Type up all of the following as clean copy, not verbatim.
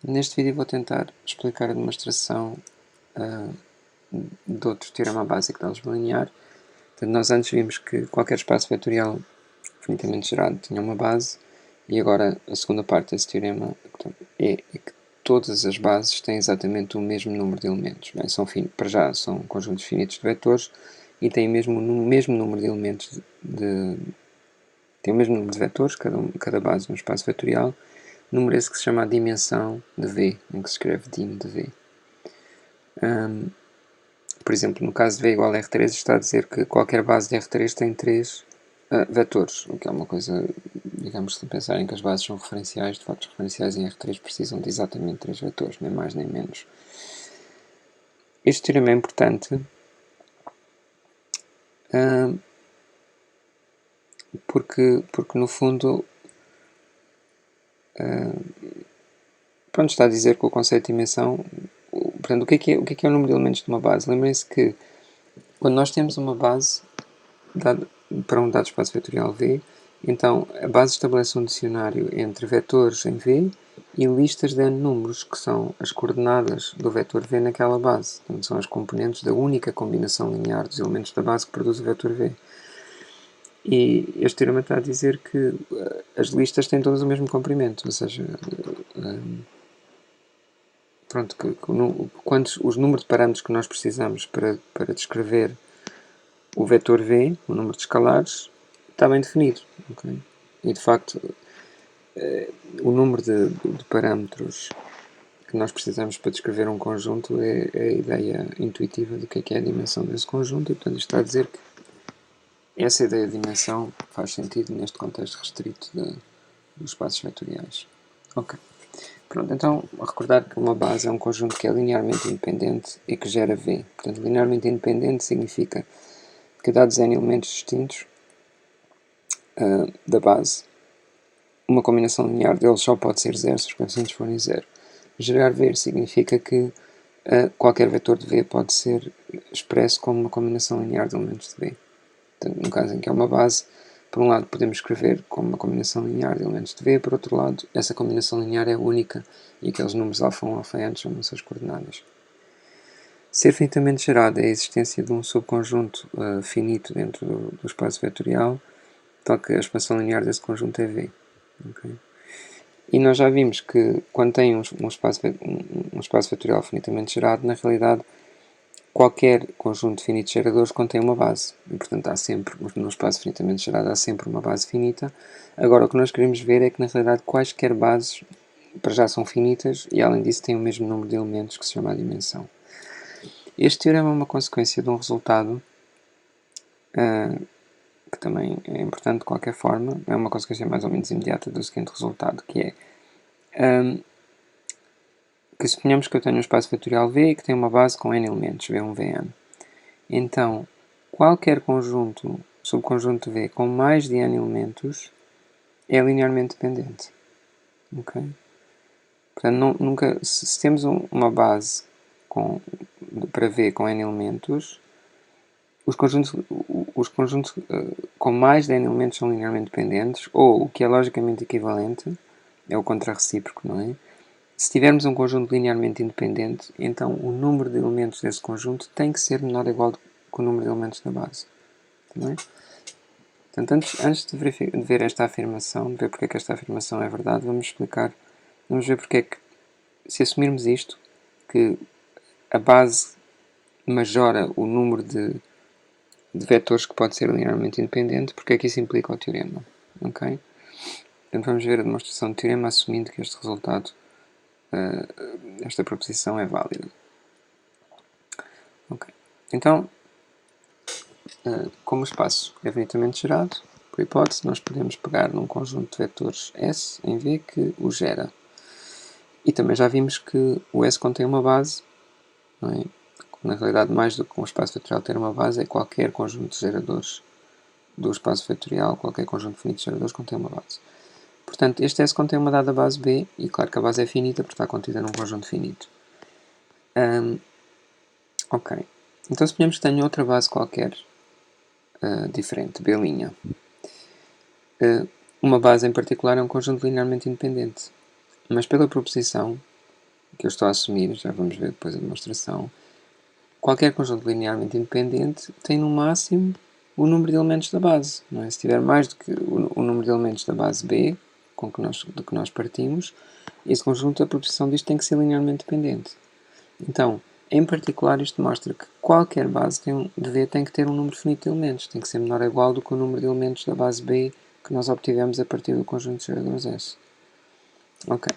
Neste vídeo vou tentar explicar a demonstração de outro teorema básico de álgebra linear. Portanto, nós antes vimos que qualquer espaço vetorial infinitamente gerado tinha uma base, e agora a segunda parte desse teorema é que todas as bases têm exatamente o mesmo número de elementos. Bem, para já são conjuntos finitos de vetores e têm mesmo o mesmo número de elementos tem o mesmo número de vetores, cada base no espaço vetorial, número esse que se chama a dimensão de V, em que se escreve dim de V. Por exemplo, no caso de V igual a R3, está a dizer que qualquer base de R3 tem 3 vetores, o que é uma coisa, digamos, se pensarem que as bases são referenciais, de facto, os referenciais em R3 precisam de exatamente 3 vetores, nem mais nem menos. Este teorema é importante porque no fundo, pronto, está a dizer que o conceito de dimensão, portanto, o que é o número de elementos de uma base? Lembrem-se que quando nós temos uma base para um dado espaço vetorial V, então a base estabelece um dicionário entre vetores em V e listas de n números, que são as coordenadas do vetor V naquela base. Portanto, são as componentes da única combinação linear dos elementos da base que produz o vetor V. E este teorema está a dizer que as listas têm todas o mesmo comprimento, ou seja, pronto, os números de parâmetros que nós precisamos para descrever o vetor V, o número de escalares, está bem definido. Okay? E de facto, o número de parâmetros que nós precisamos para descrever um conjunto é a ideia intuitiva do que é a dimensão desse conjunto, e portanto isto está a dizer que essa ideia de dimensão faz sentido neste contexto restrito dos espaços vetoriais. Ok. Pronto, então recordar que uma base é um conjunto que é linearmente independente e que gera V. Portanto, linearmente independente significa que dados n elementos distintos da base, uma combinação linear deles só pode ser zero se os coeficientes forem zero. Gerar V significa que qualquer vetor de V pode ser expresso como uma combinação linear de elementos de V. Portanto, no caso em que é uma base, por um lado podemos escrever como uma combinação linear de elementos de V, por outro lado, essa combinação linear é única e aqueles números α1 e α n são as suas coordenadas. Ser finitamente gerado é a existência de um subconjunto finito dentro do espaço vetorial, tal que a expansão linear desse conjunto é V. Okay? E nós já vimos que quando tem um espaço vetorial finitamente gerado, na realidade, qualquer conjunto finito de geradores contém uma base. E, portanto, no espaço finitamente gerado há sempre uma base finita. Agora, o que nós queremos ver é que, na realidade, quaisquer bases para já são finitas e, além disso, têm o mesmo número de elementos, que se chama a dimensão. Este teorema é uma consequência de um resultado que também é importante de qualquer forma. É uma consequência mais ou menos imediata do seguinte resultado, que é que suponhamos que eu tenho um espaço vetorial V e que tem uma base com n elementos, V1, Vn. Então, qualquer subconjunto V com mais de n elementos é linearmente dependente. Okay? Portanto, se temos uma base para V com n elementos, os conjuntos com mais de n elementos são linearmente dependentes, ou, o que é logicamente equivalente, é o contrarrecíproco, não é? Se tivermos um conjunto linearmente independente, então o número de elementos desse conjunto tem que ser menor ou igual que o número de elementos da base. Não é? Portanto, antes de ver esta afirmação, de ver porque é que esta afirmação é verdade, vamos ver porque é que, se assumirmos isto, que a base majora o número de vetores que pode ser linearmente independente, porque é que isso implica o teorema. Okay? Portanto, vamos ver a demonstração do teorema assumindo que este resultado, esta proposição é válida. Okay. Então, como o espaço é finitamente gerado, por hipótese, nós podemos pegar num conjunto de vetores S em V que o gera. E também já vimos que o S contém uma base, não é? Na realidade, mais do que um espaço vetorial ter uma base, é qualquer conjunto de geradores do espaço vetorial, qualquer conjunto finito de geradores contém uma base. Portanto, este S contém uma dada base B, e claro que a base é finita porque está contida num conjunto finito. Ok. Então, suponhamos que tenho outra base qualquer diferente, B'. Uma base em particular é um conjunto linearmente independente. Mas pela proposição, que eu estou a assumir, já vamos ver depois a demonstração, qualquer conjunto linearmente independente tem no máximo o número de elementos da base. Não é? Se tiver mais do que o número de elementos da base B, do que nós partimos, esse conjunto, a proposição disto tem que ser linearmente dependente. Então, em particular, isto mostra que qualquer base de V tem que ter um número finito de elementos, tem que ser menor ou igual do que o número de elementos da base B que nós obtivemos a partir do conjunto de geradores S. Ok.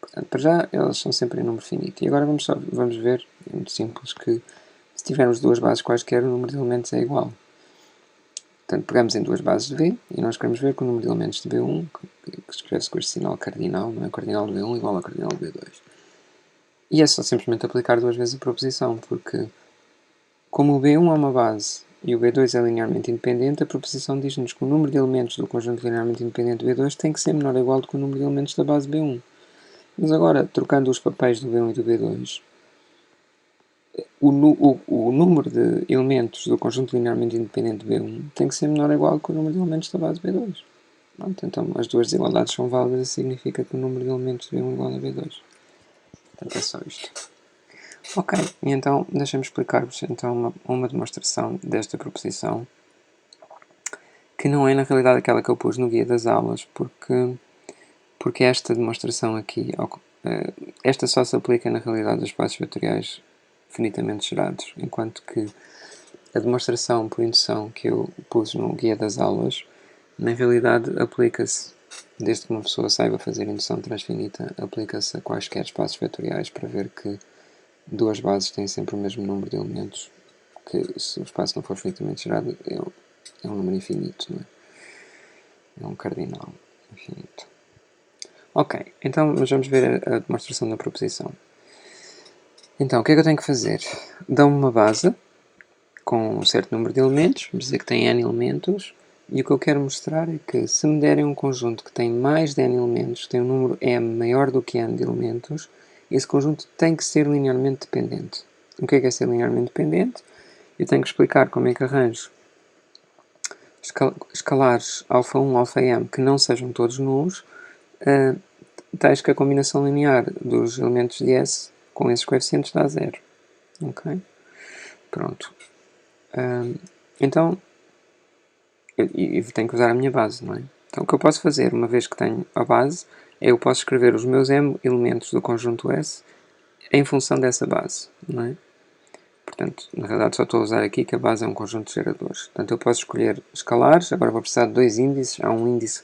Portanto, para já, elas são sempre em número finito. E agora vamos ver, é muito simples, que se tivermos duas bases quaisquer, o número de elementos é igual. Portanto, pegamos em duas bases de V e nós queremos ver que o número de elementos de B1, que escreve-se com este sinal cardinal, não é? O cardinal de B1 igual ao cardinal de B2. E é só simplesmente aplicar duas vezes a proposição, porque como o B1 é uma base e o B2 é linearmente independente, a proposição diz-nos que o número de elementos do conjunto linearmente independente B2 tem que ser menor ou igual do que o número de elementos da base B1. Mas agora, trocando os papéis do B1 e do B2, o número de elementos do conjunto linearmente independente B1 tem que ser menor ou igual que o número de elementos da base B2. Pronto, então as duas desigualdades são válidas e significa que o número de elementos de B1 é igual a B2. Portanto é só isto. Ok, e então deixem-me explicar-vos então uma demonstração desta proposição, que não é na realidade aquela que eu pus no guia das aulas, porque esta demonstração aqui, esta só se aplica na realidade dos espaços vetoriais finitamente gerados, enquanto que a demonstração por indução que eu pus no guia das aulas, na realidade aplica-se, desde que uma pessoa saiba fazer indução transfinita, aplica-se a quaisquer espaços vetoriais para ver que duas bases têm sempre o mesmo número de elementos, que se o espaço não for finitamente gerado é um número infinito, não é? É um cardinal infinito. Ok, então vamos ver a demonstração da proposição. Então, o que é que eu tenho que fazer? Dão-me uma base com um certo número de elementos, vamos dizer que tem n elementos, e o que eu quero mostrar é que se me derem um conjunto que tem mais de n elementos, tem um número m maior do que n de elementos, esse conjunto tem que ser linearmente dependente. O que é ser linearmente dependente? Eu tenho que explicar como é que arranjo escalares α1, αm que não sejam todos nulos, tais que a combinação linear dos elementos de S com esses coeficientes dá zero. Ok? Pronto. Então, eu tenho que usar a minha base, não é? Então, o que eu posso fazer, uma vez que tenho a base, é eu posso escrever os meus m elementos do conjunto S em função dessa base, não é? Portanto, na realidade só estou a usar aqui que a base é um conjunto de geradores. Portanto, eu posso escolher escalares, agora vou precisar de dois índices. Há um índice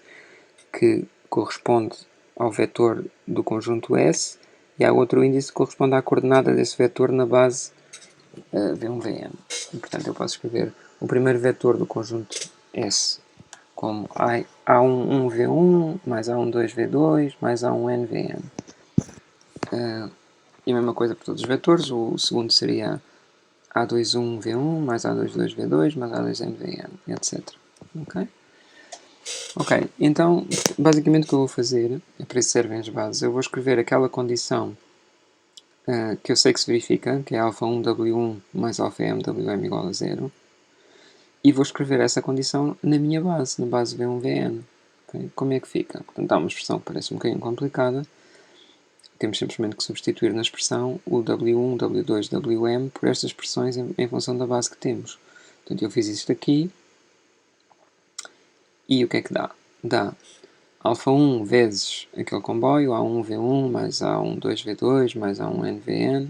que corresponde ao vetor do conjunto S e há outro índice que corresponde à coordenada desse vetor na base V1, Vn. E, portanto, eu posso escrever o primeiro vetor do conjunto S como A1, 1V1 mais A1, 2V2 mais A1, NVN. E a mesma coisa para todos os vetores. O segundo seria A21, V1 mais A22, V2 mais A2, NVN, etc. Ok? Ok, então, basicamente o que eu vou fazer, é para isso servem as bases, eu vou escrever aquela condição que eu sei que se verifica, que é α1, W1 mais αm, Wm igual a 0, e vou escrever essa condição na minha base, na base V1, Vn. Okay? Como é que fica? Portanto, há uma expressão que parece um bocadinho complicada, temos simplesmente que substituir na expressão o W1, W2, Wm por estas expressões em função da base que temos. Portanto, eu fiz isto aqui, e o que é que dá? Dá α1 vezes aquele comboio, A1V1 mais A12V2 mais A1NVN,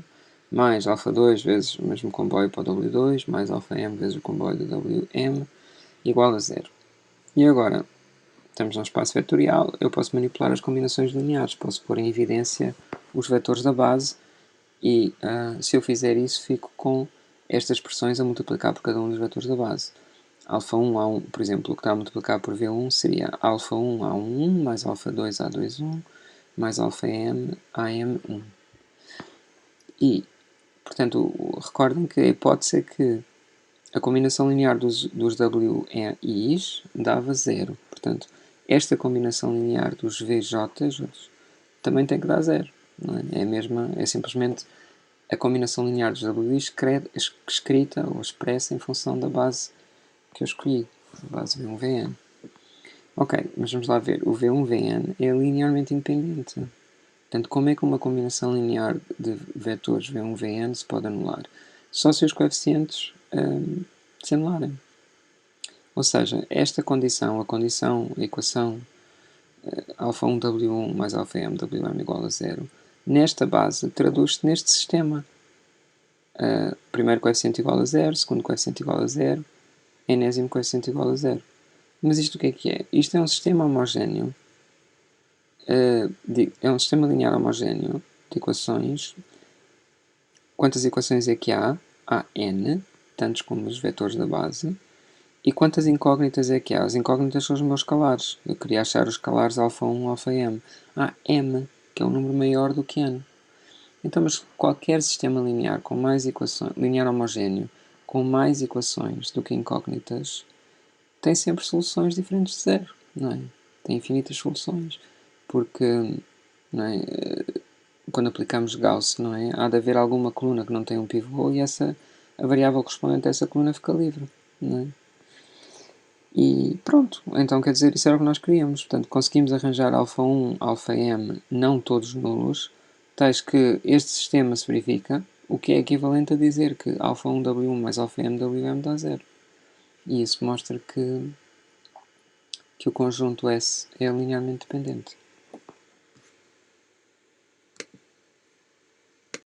mais α2 vezes o mesmo comboio para o W2, mais αm vezes o comboio do Wm, igual a 0. E agora, estamos num espaço vetorial, eu posso manipular as combinações lineares, posso pôr em evidência os vetores da base e, se eu fizer isso, fico com estas expressões a multiplicar por cada um dos vetores da base. Alfa1, A1, por exemplo, o que está a multiplicar por V1 seria Alfa1, A11, mais Alfa2, A21, mais Alfa-M, AM1. E, portanto, recordem que a hipótese é que a combinação linear dos WIs dava 0. Portanto, esta combinação linear dos VJs também tem que dar 0. Não é? É simplesmente a combinação linear dos WIs escrita ou expressa em função da base que eu escolhi, a base V1Vn. Ok, mas vamos lá ver. O V1Vn é linearmente independente. Portanto, como é que uma combinação linear de vetores V1, Vn se pode anular? Só se os coeficientes se anularem. Ou seja, esta condição, a equação alfa1 W1 mais alfa m Wm igual a zero, nesta base traduz-se neste sistema. Primeiro coeficiente igual a zero, segundo coeficiente igual a zero, enésimo coeficiente igual a zero. Mas isto o que é? Isto é um sistema homogéneo, é um sistema linear homogéneo de equações. Quantas equações é que há? Há n, tantos como os vetores da base. E quantas incógnitas é que há? As incógnitas são os meus escalares. Eu queria achar os escalares alfa1, alfa-m. Há m, que é um número maior do que n. Então, mas qualquer sistema linear com mais equações, linear homogéneo, com mais equações do que incógnitas, tem sempre soluções diferentes de zero, não é? Tem infinitas soluções, porque, não é? Quando aplicamos Gauss, não é? Há de haver alguma coluna que não tem um pivô e a variável correspondente a essa coluna fica livre, não é? E pronto, então quer dizer, isso era o que nós queríamos. Portanto, conseguimos arranjar alfa1, alfa-m não todos nulos, tais que este sistema se verifica, o que é equivalente a dizer que alfa1 W1 mais alfa-m Wm dá zero. E isso mostra que o conjunto S é linearmente dependente.